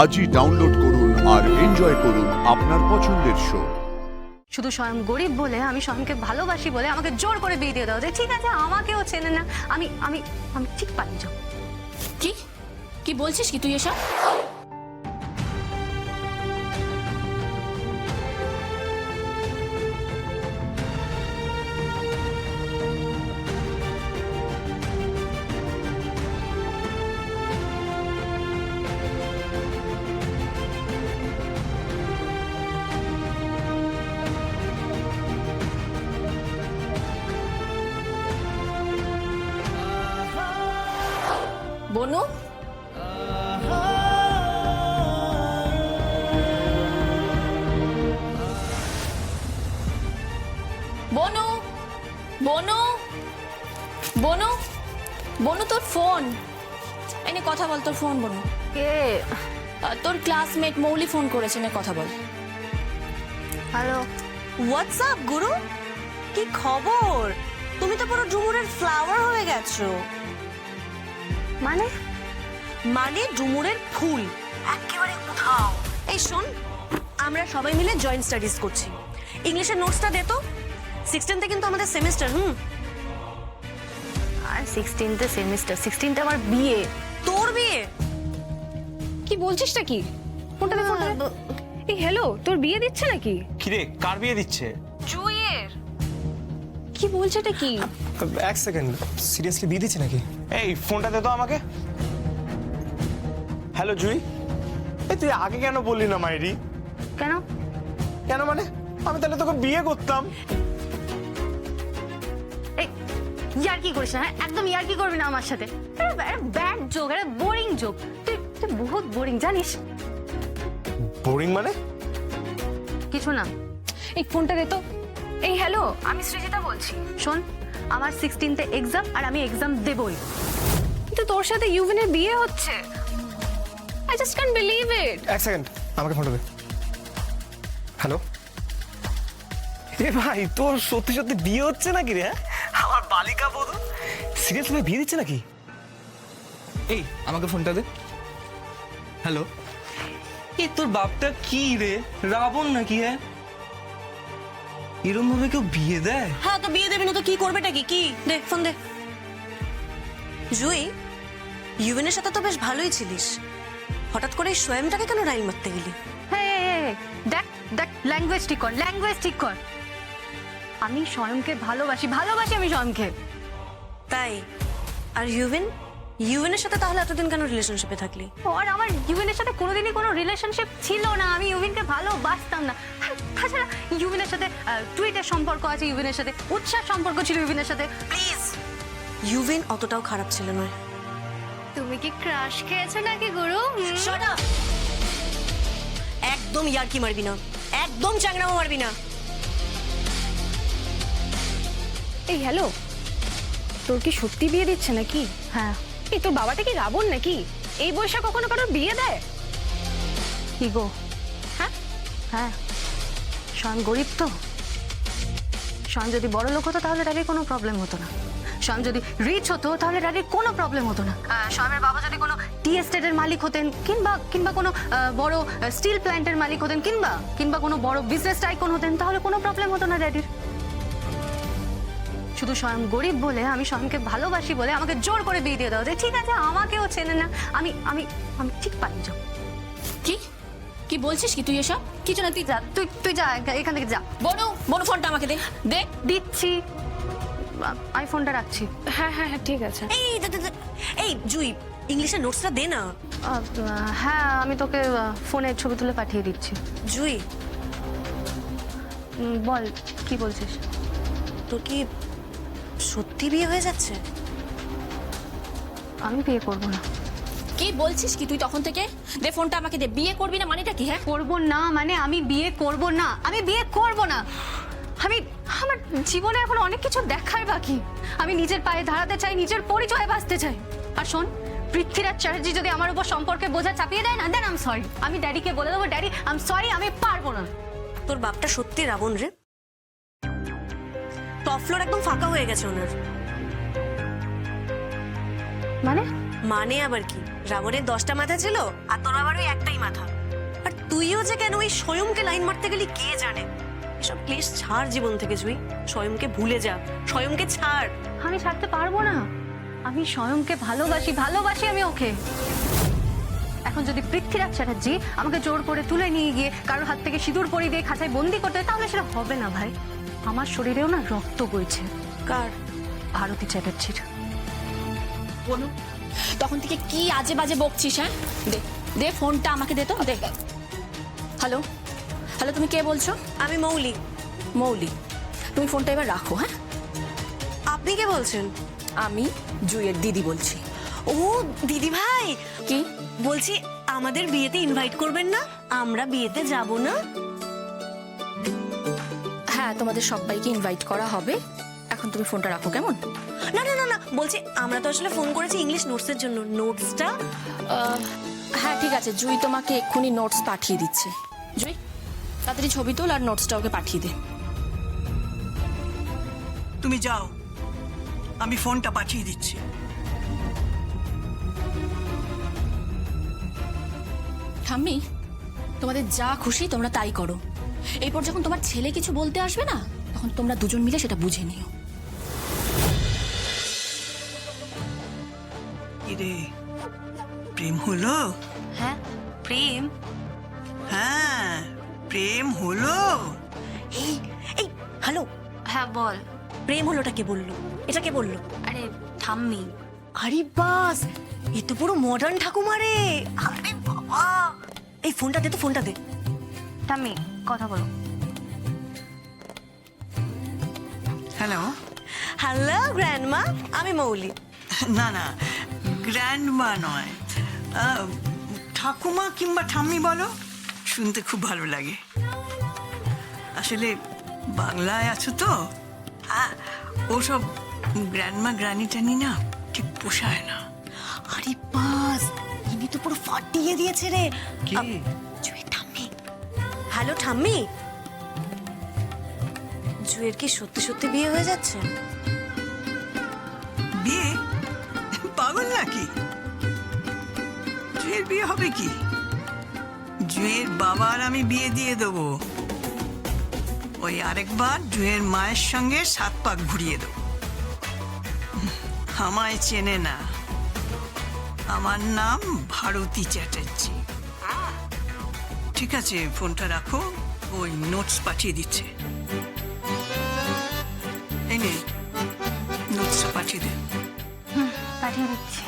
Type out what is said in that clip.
আজই ডাউনলোড করুন আর এনজয় করুন আপনার পছন্দের শো। শুধু স্বয়ং গরিব বলে আমি স্বয়ংকে ভালোবাসি বলে আমাকে জোর করে বিয়ে দিয়ে দাও যে ঠিক আছে আমাকেও চেনে না আমি আমি আমি ঠিক পালিয়ে যাবো। কি কি বলছিস কি তুই এসব? বনু বনু বনু বনু বনু তোর ফোন এনে কথা বল। তোর ফোন বনু। কে? তোর ক্লাসমেট মৌলি ফোন করেছে, নে কথা বল। হ্যালো। হোয়াটসঅ্যাপ গুরু, কি খবর? তুমি তো পুরো ডুমুরের ফ্লাওয়ার হয়ে গেছো। মানে মানে ডুমুরের ফুল একেবারে উঠাও। এই শোন, আমরা সবাই মিলে জয়েন্ট স্টাডিজ করছি। ইংলিশের নোটসটা দে তো। 16তে কিন্তু আমাদের সেমিস্টার। আর 16তে সেমিস্টার, 16তে আমার বিয়ে। তোর বিয়ে? কি বলছিসটা কি? ফোনটা দে, ফোনটা দে। এই হ্যালো, তোর বিয়ে দিচ্ছে নাকি? কিরে, কার বিয়ে দিচ্ছে? জুইয়ের। কি বলছে এটা কি? এক সেকেন্ড, সিরিয়াসলি বিয়ে দিচ্ছে নাকি? এই ফোনটা দে তো আমাকে। হ্যালো জুই, এই তুই আগে কেন বললি না মাইরি? কেন? কেন মানে? আমি তাহলে তোকে বিয়ে করতাম। এই ইয়ার কি করিস না? একদম ইয়ার কি করবি না আমার সাথে। ব্যাড জোক, আরে বোরিং জোক। তুই তুই বহুত বোরিং জানিস। বোরিং মানে? কিছু না। এই ফোনটা দে তো। এই হ্যালো, আমি সৃজিতা বলছি। শোন, আমার 16তে এক্সাম আর আমি এক্সাম দেবই। কিন্তু তোর সাথে ইউভিনের বিয়ে হচ্ছে। I just can't believe it. এক সেকেন্ড, আমাকে ফোনটা দে। হ্যালো। এ ভাই, তোর সত্যি সত্যি বিয়ে হচ্ছে নাকি রে? আমার বালিকা বধূ সিরিয়াসলি বিয়ে দিচ্ছে নাকি? এই আমাকে ফোনটা দে। হ্যালো। এই তোর বাপটা কি রে, রাবণ নাকি? হ্যাঁ, এরম ভাবে কেউ বিয়ে দেয়? হ্যাঁ, তো বিয়ে দেবে না তো কি করবেটা কি? কি দে ফোন দে। জুই, ইউভেনের সাথে তো বেশ ভালোই ছিলিস, হঠাৎ করে এই সোয়েমটাকে কেন রাইল মারতে গেলি? হ্যাঁ, দেখ দেখ, ল্যাঙ্গুয়েজ ঠিক কর, ল্যাঙ্গুয়েজ ঠিক কর। আমি স্বয়ংকে ভালোবাসি, ভালোবাসি আমি স্বয়ংকে। তাই? আর ইউভেন, ইউভেনের সাথে তাহলে এতদিন কেন রিলেশনশিপে থাকলি? আর আমার ইউভিনের সাথে কোনোদিনই কোনো রিলেশনশিপ ছিল না। আমি ইউভিনকে ভালোবাসতাম না। তাছাড়া ইউভিনের সাথে টুইটের সম্পর্ক আছে, ইউভিনের সাথে উৎসার সম্পর্ক ছিল ইউভিনের সাথে। প্লিজ, ইউভেন অতটাও খারাপ ছিল নয়। তুমি কি ক্রাশ খেয়েছো নাকি গুরু? Shut up! একদম ইয়ার্কি মারবি না, একদম চাংড়ামো মারবি না। এই হ্যালো, তোর কি সত্যি বিয়ে দিচ্ছে নাকি? হ্যাঁ। এই তোর বাবাটা কি রাবণ নাকি? এই বয়সে কখনো কারোর বিয়ে দেয়? কি গো? হ্যাঁ হ্যাঁ, স্বয়ং গরিব তো। স্বয়ং যদি বড় লোক হতো তাহলে তাদের কোনো প্রবলেম হতো না। স্বয়ং যদি রিচ হতো তাহলে তাদের কোনো প্রবলেম হতো না। স্বয়ংয়ের বাবা যদি কোনো টি এস্টেটের মালিক হতেন, কিংবা কোনো বড় স্টিল প্ল্যান্টের মালিক হতেন, কিংবা কোনো বড় বিজনেস টাইকন হতেন, তাহলে কোনো প্রবলেম হতো না ড্যাডির। শুধু স্বয়ং গরিব বলে আমি স্বয়ংকে ভালোবাসি বলে আমাকে জোর করে বিয়ে দিয়ে দাও যে ঠিক আছে আমাকেও চেনে না আমি আমি আমি ঠিক পালিয়ে যাবো। কি কি বলছিস কি তুই এসব? কিছু না, তুই যা, তুই যা এখান থেকে যা। বনু বনু ফোনটা আমাকে দে। দে। দিচ্ছি, আমি ফোনটা রাখছি। হ্যাঁ হ্যাঁ হ্যাঁ, ঠিক আছে। এই জুই, ইংলিশের নোটসটা দে না। হ্যাঁ, আমি তোকে ফোনে ছবি তুলে পাঠিয়ে দিচ্ছি। জুই, বল, কি বলছিস? তোর কি সত্যি বিয়ে হয়ে যাচ্ছে? আমি বিয়ে করবো না। কি বলছিস কি তুই তখন থেকে? দে ফোনটা আমাকে দে। বিয়ে করবি না মানেটা কি? হ্যাঁ, করবো না মানে আমি বিয়ে করবো না, আমি বিয়ে করবো না। আমার জীবনে এখন অনেক কিছু দেখার বাকি। আমি নিজের পায়ে দাঁড়াতে চাই, নিজের পরিচয়ে বাঁচতে চাই। আর শোন, পৃথ্বীরাজ চ্যাটার্জি যদি আমার উপর সম্পর্কে বোঝা চাপিয়ে দেয় না, দেন আই এম সরি। আমি ড্যাডিকে বলে দেবো, ড্যাডি আই এম সরি, আমি পারবো না। তোর বাপটা সত্যি রাবণ রে। টপ ফ্লোর একদম ফাঁকা হয়ে গেছে ওনার। মানে মানে আবার কি? রাবণের 10টা মাথা ছিল আর তোর আবার ওই একটাই মাথা। আর তুইও যে কেন ওই স্বয়ংকে লাইন মারতে গেলি কে জানে। এসব ক্লেশ ছাড় জীবন থেকে জুই, স্বয়ংকে ভুলে যা, স্বয়ংকে ছাড়। আমি ছাড়তে পারবো না। আমি স্বয়ংকে ভালোবাসি, ভালোবাসি আমি ওকে। এখন যদি পৃথ্বীরাজ চ্যাটার্জি আমাকে জোর করে তুলে নিয়ে গিয়ে কারোর হাত থেকে সিঁদুর পরিয়ে দিয়ে খাঁচায় বন্দি করতে হয়, তাহলে সেটা হবে না ভাই। আমার শরীরেও না রক্ত বইছে। কার? ভারতী চ্যাটার্জির। বলুন, তখন থেকে কি আজে বাজে বকছিস? হ্যাঁ, দে দে ফোনটা আমাকে দে তো, দে। হ্যালো হ্যালো, তুমি কে বলছো? আমি মৌলি। মৌলি, তুমি ফোনটা এবার রাখো। হ্যাঁ, আপনি কে বলছেন? আমি জুইয়ের দিদি বলছি। ও দিদি ভাই, কি? বলছি আমাদের বিয়েতে ইনভাইট করবেন না? আমরা বিয়েতে যাব না? হ্যাঁ, তোমাদের সবাইকে ইনভাইট করা হবে। এখন তুমি ফোনটা রাখো, কেমন? না না না না, বলছি আমরা তো আসলে ফোন করেছি ইংলিশ নোটসের জন্য। নোটসটা হ্যাঁ ঠিক আছে, জুই তোমাকে এক্ষুনি নোটস পাঠিয়ে দিচ্ছে। জুই, তাড়াতাড়ি ছবি তোল আর নোটসটা ওকে পাঠিয়ে দে। তুমি যাও, আমি ফোনটা পাঠিয়ে দিচ্ছি। ঠাম্মি, তোমাদের যা খুশি তোমরা তাই করো। এরপর যখন তোমার ছেলে কিছু বলতে আসবে না, তখন তোমরা দুজন মিলে সেটা বুঝে নিও। রে, প্রেম হলো? হ্যাঁ প্রেম। হ্যাঁ, প্রেম হলো। এই এই হ্যালো, হ্যাঁ বল। প্রেম হলোটা কে বললো? এটা কে বললো? আরে ঠাম্মি। আরে বাস, এ তো পুরো মডার্ন ঠাকুমা রে। আরে বাবা, এই ফোনটা দে তো, ফোনটা দে। ঠাম্মি কথা বলো। হ্যালো। হ্যালো গ্র্যান্ডমা, আমি মৌলি। না না, গ্র্যান্ডমা নয়, ঠাকুমা কিংবা ঠাম্মি বলো, শুনতে খুব ভালো লাগে। আসলে বাংলায় আছো তো, ওসব গ্র্যান্ডমা গ্রানি টানি না ঠিক পোষায় না। আরে বাস, ইনি তো পুরো ফাটিয়ে দিয়েছে রে। কি? জুয়ের ঠাম্মি। হ্যালো ঠাম্মি, জুয়ের কি সত্যি সত্যি বিয়ে হয়ে যাচ্ছে? বিয়ে? পাগল নাকি? জুয়ের বিয়ে হবে কি? জুয়ের বাবার আমি বিয়ে দিয়ে দেবো। ওই আরেকবার জুয়ের মায়ের সঙ্গে 7 পাক ঘুরিয়ে দেবো। আমায় চেনে না, আমার নাম ভারতী চ্যাটার্জি। ঠিক আছে, ফোনটা রাখো, ওই নোটস পাঠিয়ে দিচ্ছে। এই নে, নোটসটা পাঠিয়ে দে। পাঠিয়ে দিচ্ছি।